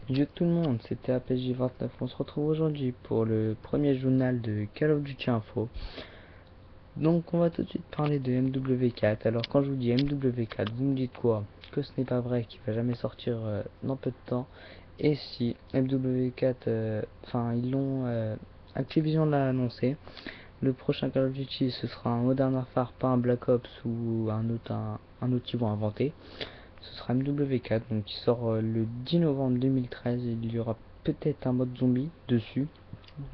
Yo tout le monde, c'était APJ29. On se retrouve aujourd'hui pour le premier journal de Call of Duty Info. Donc on va tout de suite parler de MW4. Alors quand je vous dis MW4, vous me dites quoi? Que ce n'est pas vrai, qu'il va jamais sortir dans peu de temps. Et si MW4, enfin ils l'ont, Activision l'a annoncé. Le prochain Call of Duty ce sera un Modern Warfare, pas un Black Ops ou un autre qu'ils vont inventer. Ce sera MW4, donc qui sort le 10 novembre 2013. Il y aura peut-être un mode zombie dessus,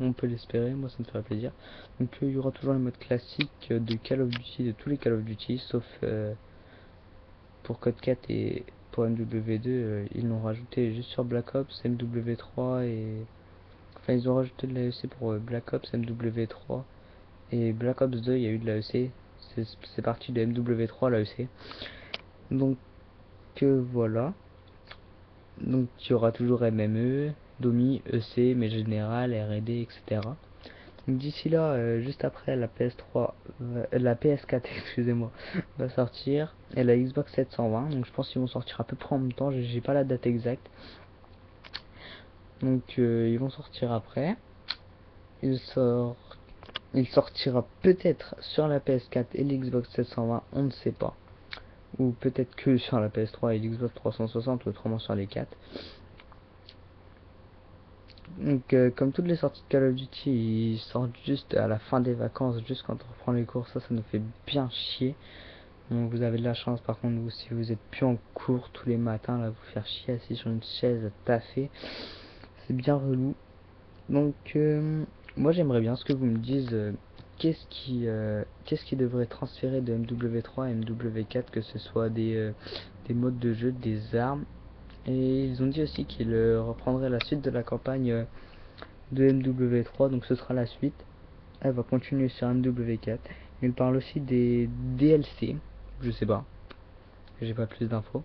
on peut l'espérer, moi ça me ferait plaisir. Donc il y aura toujours le mode classique de Call of Duty, de tous les Call of Duty, sauf pour Code 4 et pour MW2, ils l'ont rajouté juste sur Black Ops, MW3 et... Enfin ils ont rajouté de l'AEC pour Black Ops, MW3 et Black Ops 2, il y a eu de l'AEC, c'est parti de MW3 l'AEC. Donc voilà. Donc il y aura toujours MME, Domi, EC, mais général, R&D, etc. Donc d'ici là, juste après la PS3, la PS4, excusez-moi, va sortir, et la Xbox 720. Donc je pense qu'ils vont sortir à peu près en même temps. J'ai pas la date exacte. Donc ils vont sortir après. Il sort, il sortira peut-être sur la PS4 et l'Xbox 720, on ne sait pas. Ou peut-être que sur la PS3 et l'Xbox 360, autrement sur les 4. Donc, comme toutes les sorties de Call of Duty, ils sortent juste à la fin des vacances, juste quand on reprend les cours. Ça nous fait bien chier. Donc, vous avez de la chance, par contre, vous, si vous êtes plus en cours tous les matins, là, vous faire chier assis sur une chaise taffée, c'est bien relou. Donc, moi, j'aimerais bien ce que vous me dites. Qu'est-ce qui devrait transférer de MW3 à MW4, que ce soit des modes de jeu, des armes. Et ils ont dit aussi qu'ils reprendraient la suite de la campagne de MW3, donc ce sera la suite. Elle va continuer sur MW4. Il parle aussi des DLC, je sais pas, j'ai pas plus d'infos.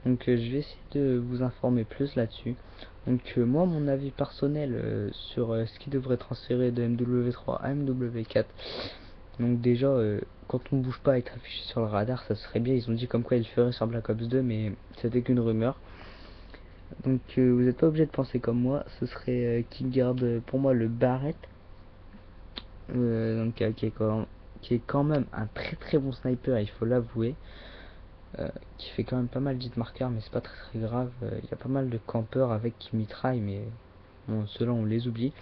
Donc je vais essayer de vous informer plus là-dessus. Donc moi mon avis personnel sur ce qui devrait transférer de MW3 à MW4. Donc déjà quand on bouge pas et être affiché sur le radar, ça serait bien. Ils ont dit comme quoi ils le feraient sur Black Ops 2, mais c'était qu'une rumeur. Donc vous n'êtes pas obligé de penser comme moi. Ce serait qu'ils gardent pour moi le Barrett, donc qui est quand même un très très bon sniper, il faut l'avouer, qui fait quand même pas mal d'hit marqueurs, mais c'est pas très très grave. Il y a pas mal de campeurs avec qui mitraillent, mais bon, ceux-là on les oublie.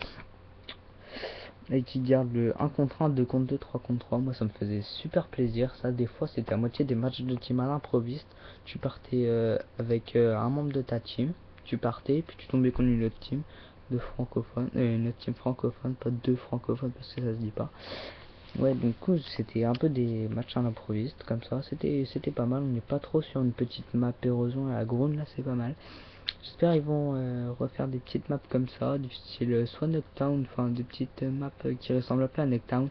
Et qui garde le 1 contre 1, 2 contre 2, 3 contre 3. Moi ça me faisait super plaisir. Ça, des fois, c'était à moitié des matchs de team à l'improviste. Tu partais avec un membre de ta team. Tu partais, puis tu tombais contre une autre team de francophones. Une autre team francophone, pas deux francophones parce que ça se dit pas. Ouais, donc c'était un peu des matchs à l'improviste comme ça. C'était pas mal. On n'est pas trop sur une petite map érosion à la Ground, là, c'est pas mal. J'espère ils vont refaire des petites maps comme ça, du style soit Nuketown, enfin des petites maps qui ressemblent un peu à Nuketown,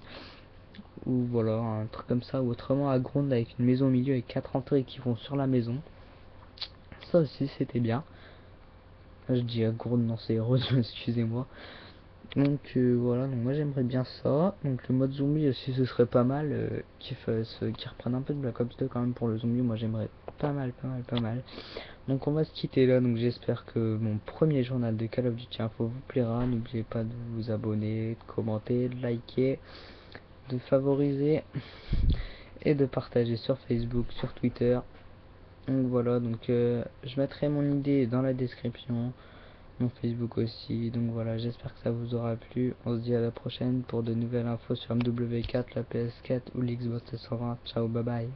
ou voilà, un truc comme ça, ou autrement à Ground avec une maison au milieu et 4 entrées qui vont sur la maison. Ça aussi c'était bien. Là, je dis à Ground, non c'est Erosion, excusez-moi. Donc voilà, donc moi j'aimerais bien ça. Donc le mode zombie aussi ce serait pas mal, qui reprenne un peu de Black Ops 2 quand même pour le zombie, moi j'aimerais pas mal, pas mal, pas mal. Donc on va se quitter là, donc j'espère que mon premier journal de Call of Duty Info vous plaira. N'oubliez pas de vous abonner, de commenter, de liker, de favoriser et de partager sur Facebook, sur Twitter. Donc voilà, donc je mettrai mon idée dans la description, mon Facebook aussi. Donc voilà, j'espère que ça vous aura plu. On se dit à la prochaine pour de nouvelles infos sur MW4, la PS4 ou l'Xbox 720. Ciao, bye bye.